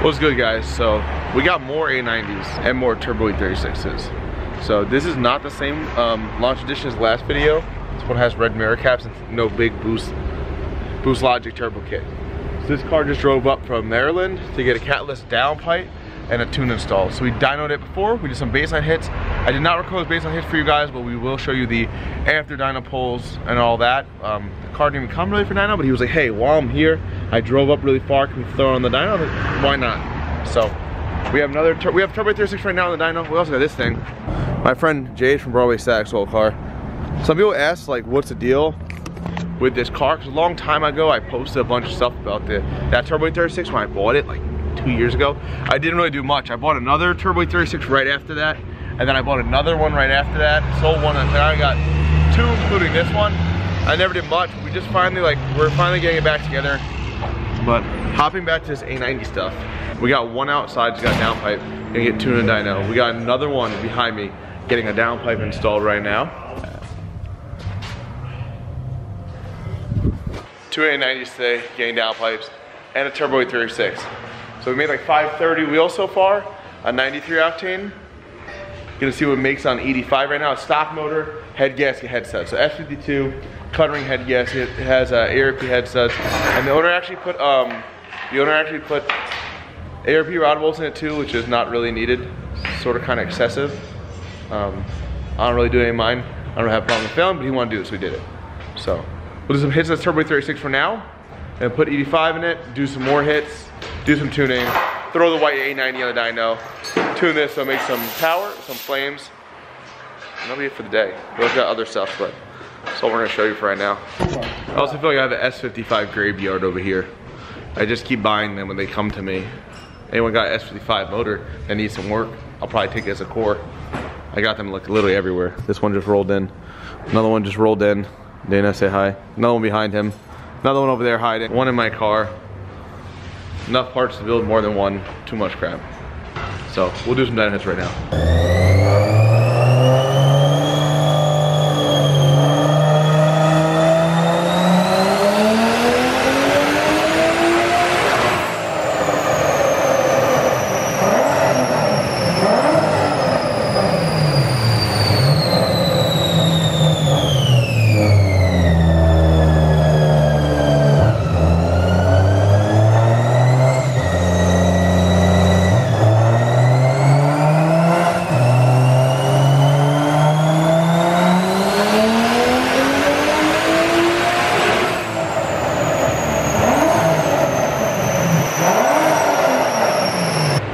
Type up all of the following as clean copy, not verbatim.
What's good, guys? So we got more A90s and more Turbo E36s. So this is not the same launch edition as last video. This one has red mirror caps and no big Boost Logic turbo kit. So this car just drove up from Maryland to get a catless downpipe and a tune installed. So we dynoed it before, we did some baseline hits. I did not record those baseline hits for you guys, but we will show you the after dyno pulls and all that. The car didn't even come really for dyno, but he was like, hey, while I'm here, I drove up really far, can we throw it on the dyno? Like, why not? So we have we have Turbo 36 right now on the dyno. We also got this thing. My friend Jade from Broadway Stacks sold a car. Some people ask like, what's the deal with this car? Because a long time ago, I posted a bunch of stuff about that Turbo 36 when I bought it like 2 years ago. I didn't really do much. I bought another Turbo 36 right after that, and then I bought another one right after that. Sold one, and then I got two, including this one. I never did much. We just finally we're finally getting it back together. But hopping back to this A90 stuff, we got one outside, just got a downpipe, gonna get tuned and dyno. We got another one behind me, getting a downpipe installed right now. Two A90s today, getting downpipes, and a Turbo 36. So we made like 530 wheels so far, a 93 octane. Gonna see what it makes on 85 right now. It's stock motor, head gasket headset. So F52, cut ring head gasket. It has ARP headsets, and the owner actually put ARP rod bolts in it too, which is not really needed. It's sort of kind of excessive. I don't really do any of mine. I don't have a problem with film, but he wanted to do it, so we did it. So we'll do some hits on this Turbo 36 for now, and put 85 in it, do some more hits, do some tuning, throw the white A90 on the dyno, tune this so it makes some power, some flames, and that'll be it for the day. We also got other stuff, but that's all we're gonna show you for right now. I also feel like I have an S55 graveyard over here. I just keep buying them when they come to me. Anyone got an S55 motor that needs some work, I'll probably take it as a core. I got them like literally everywhere. This one just rolled in. Another one just rolled in. Dana, say hi. Another one behind him. Another one over there hiding. One in my car. Enough parts to build more than one. Too much crap. So we'll do some dyno hits right now.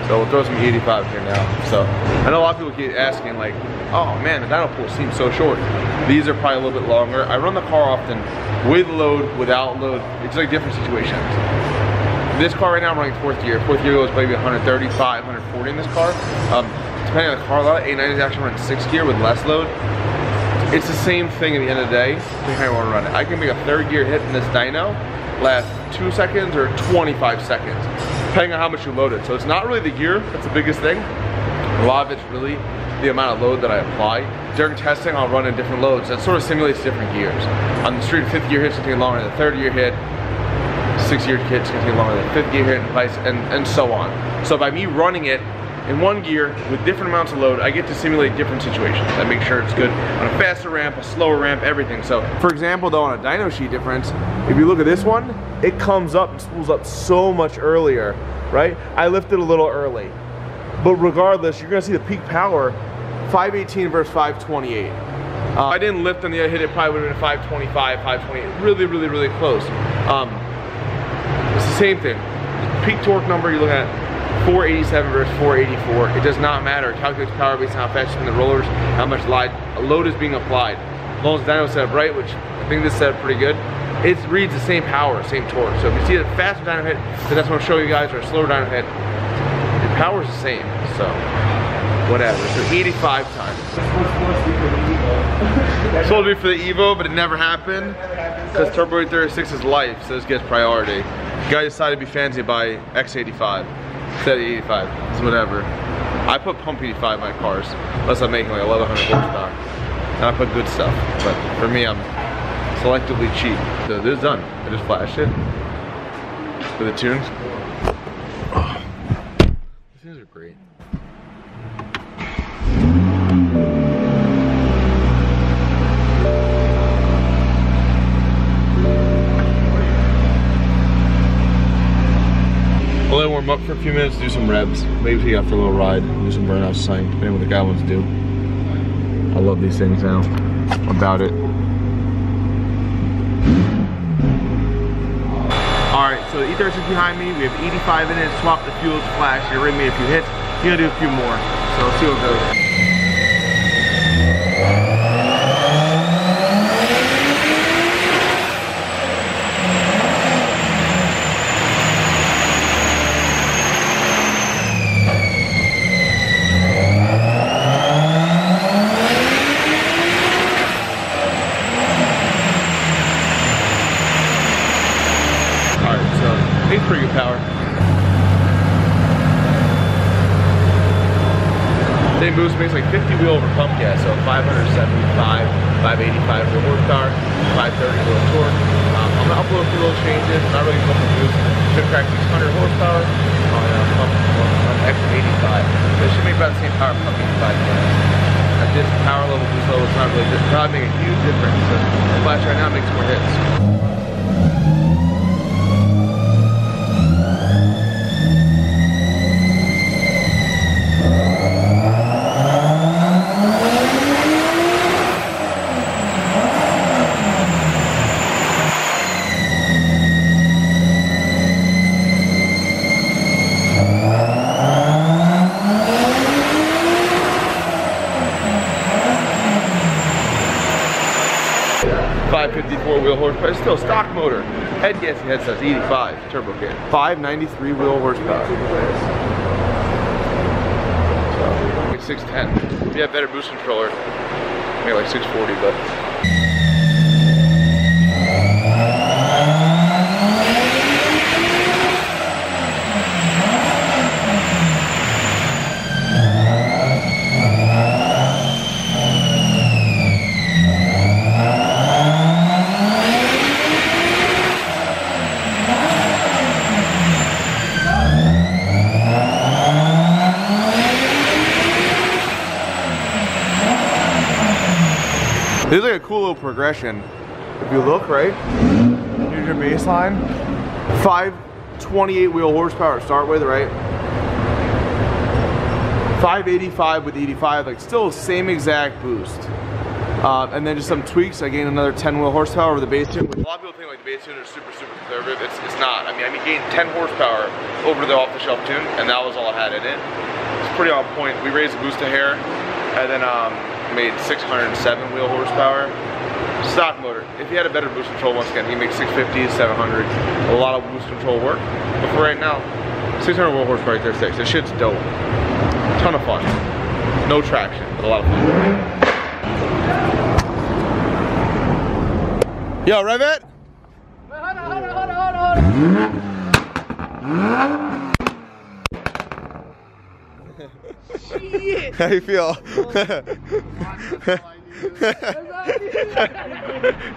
So we'll throw some E85 here now. So I know a lot of people keep asking like, oh man, the dyno pull seems so short. These are probably a little bit longer. I run the car often with load, without load. It's like different situations. This car right now I'm running fourth gear. Fourth gear goes maybe 135, 140 in this car. Depending on the car, a lot of A90s actually run sixth gear with less load. It's the same thing at the end of the day, depending how you want to run it. I can make a third gear hit in this dyno, last 2 seconds or 25 seconds. Depending on how much you load it. So it's not really the gear that's the biggest thing. A lot of it's really the amount of load that I apply. During testing, I'll run in different loads. That sort of simulates different gears. On the street, fifth gear hit's gonna take longer than the third gear hit. Sixth gear hit's gonna take longer than the fifth gear hit, and so on. So by me running it in one gear with different amounts of load, I get to simulate different situations. I make sure it's good on a faster ramp, a slower ramp, everything. So for example though, on a dyno sheet difference, if you look at this one, it comes up and spools up so much earlier, right? I lifted a little early. But regardless, you're gonna see the peak power, 518 versus 528. If I didn't lift on the other hit, it probably would have been 525, 528, really, really, really close. It's the same thing. Peak torque number, you're looking at 487 versus 484. It does not matter. It calculates power based on how fast you spin the rollers, how much load is being applied. As long as the dyno set up right, which I think this set up pretty good, it reads the same power, same torque. So if you see a faster dyno hit, then that's what I'm showing you guys, or a slower dyno hit, the power's the same. So whatever. So 85 times. Sold me for the Evo, but it never happened because Turbo 36 is life, so this gets priority. The guy decided to be fancy by X85 instead of 85. It's whatever. I put pump 85 in my cars, unless I'm making like 1100 horsepower, and I put good stuff. But for me, I'm selectively cheap. So this is done. I just flashed it with the tunes. warm up for a few minutes, do some revs. Maybe take out for a little ride, do some burnouts, something, depending on what the guy wants to do. I love these things now. About it. Alright, so the E36 behind me, we have 85 in it, swap the fuels, flash, your rig made a few hits. You're gonna do a few more, so let's see what goes. Pretty good power. Same boost makes like 50 wheel over pump gas, so 575, 585 wheel horsepower, 530 wheel torque. I'm gonna upload a few little changes, not really much of boost. Should crack 600 horsepower on pump X85. So it should make about the same power pump 85 gas. At this power level, boost level, it's not really, it's probably make a huge difference. So the Flash right now makes more hits. 554 wheel horsepower, it's still stock motor. Head gasket head says 85 turbo kit. 593 wheel horsepower. So, like 610. If you have better boost controller, maybe like 640, but. This is like a cool little progression. If you look, right, here's your baseline. 528 wheel horsepower to start with, right? 585 with 85, like still same exact boost. And then just some tweaks, I gained another 10 wheel horsepower over the base tune. A lot of people think like the base tune is super conservative. It's not. I mean, gained 10 horsepower over the off-the-shelf tune, and that was all I had in it. It's pretty on point. We raised the boost a hair, and then made 607 wheel horsepower. Stock motor. If he had a better boost control, once again, he makes 650, 700. A lot of boost control work. But for right now, 600 wheel horsepower, 36. This shit's dope. Ton of fun. No traction, but a lot of fun. Yo, rev it. Shit. How you feel?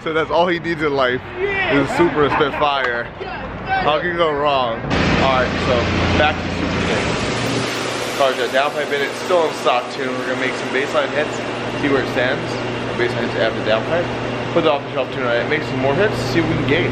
So that's all he needs in life is a Supra Spitfire. How can you go wrong? Alright, so back to the Supra thing. Car's got downpipe in it, still in stock tune. We're gonna make some baseline hits, see where it stands. Baseline hits after the downpipe. Put the off-the-shelf tune on it, make some more hits, see what we can gain.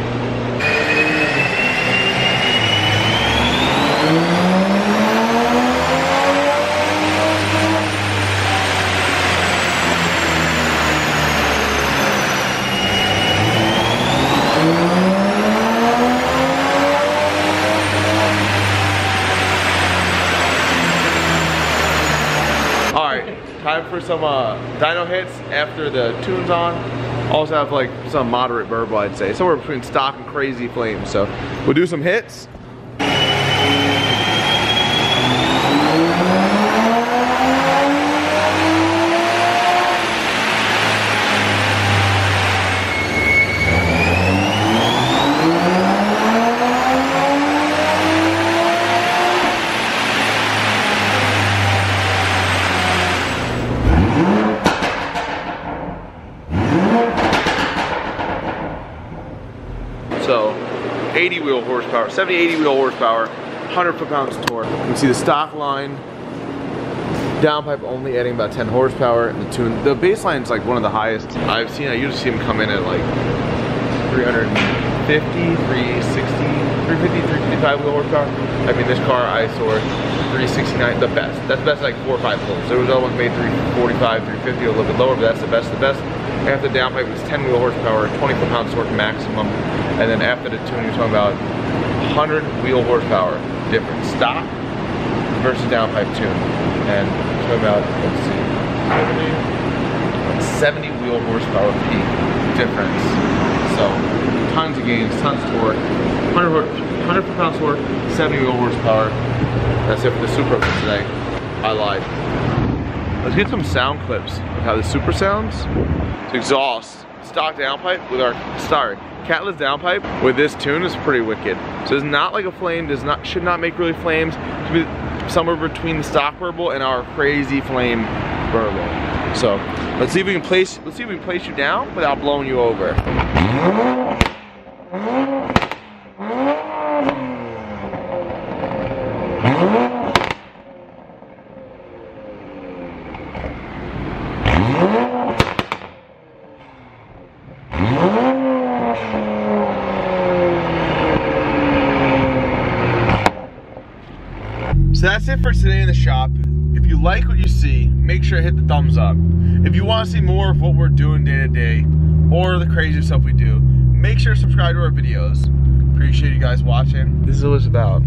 Time for some dyno hits after the tune's on. Also have like some moderate burble, I'd say. Somewhere between stock and crazy flames. So we'll do some hits. So 80 wheel horsepower, 70, 80 wheel horsepower, 100 foot-pounds of torque. You can see the stock line, downpipe only adding about 10 horsepower, and the tune. The baseline is like one of the highest I've seen. I usually see them come in at like 350, 360. 350, 355 wheel horsepower. I mean, this car I saw 369, the best. That's the best, like 4 or 5 pulls. There was other ones made 345, 350, a little bit lower, but that's the best, the best. After the downpipe was 10 wheel horsepower, 20 foot-pound torque maximum, and then after the tune, you're talking about 100 wheel horsepower difference. Stock versus downpipe tune. And talking about, let's see, 70 wheel horsepower peak difference. So tons of gains, tons of torque. 100 foot-pound torque, 70 wheel horsepower. That's it for the Supra for today. I lied. Let's get some sound clips of how the Supra sounds. It's exhaust, stock downpipe with our, catless downpipe with this tune is pretty wicked. So it's not like a flame, should not make really flames. It should be somewhere between the stock Burble and our crazy flame Burble. So let's see if we can place you down without blowing you over. So that's it for today in the shop. If you like what you see, make sure to hit the thumbs up. If you want to see more of what we're doing day to day, or the crazy stuff we do, make sure to subscribe to our videos. Appreciate you guys watching. This is what it's about.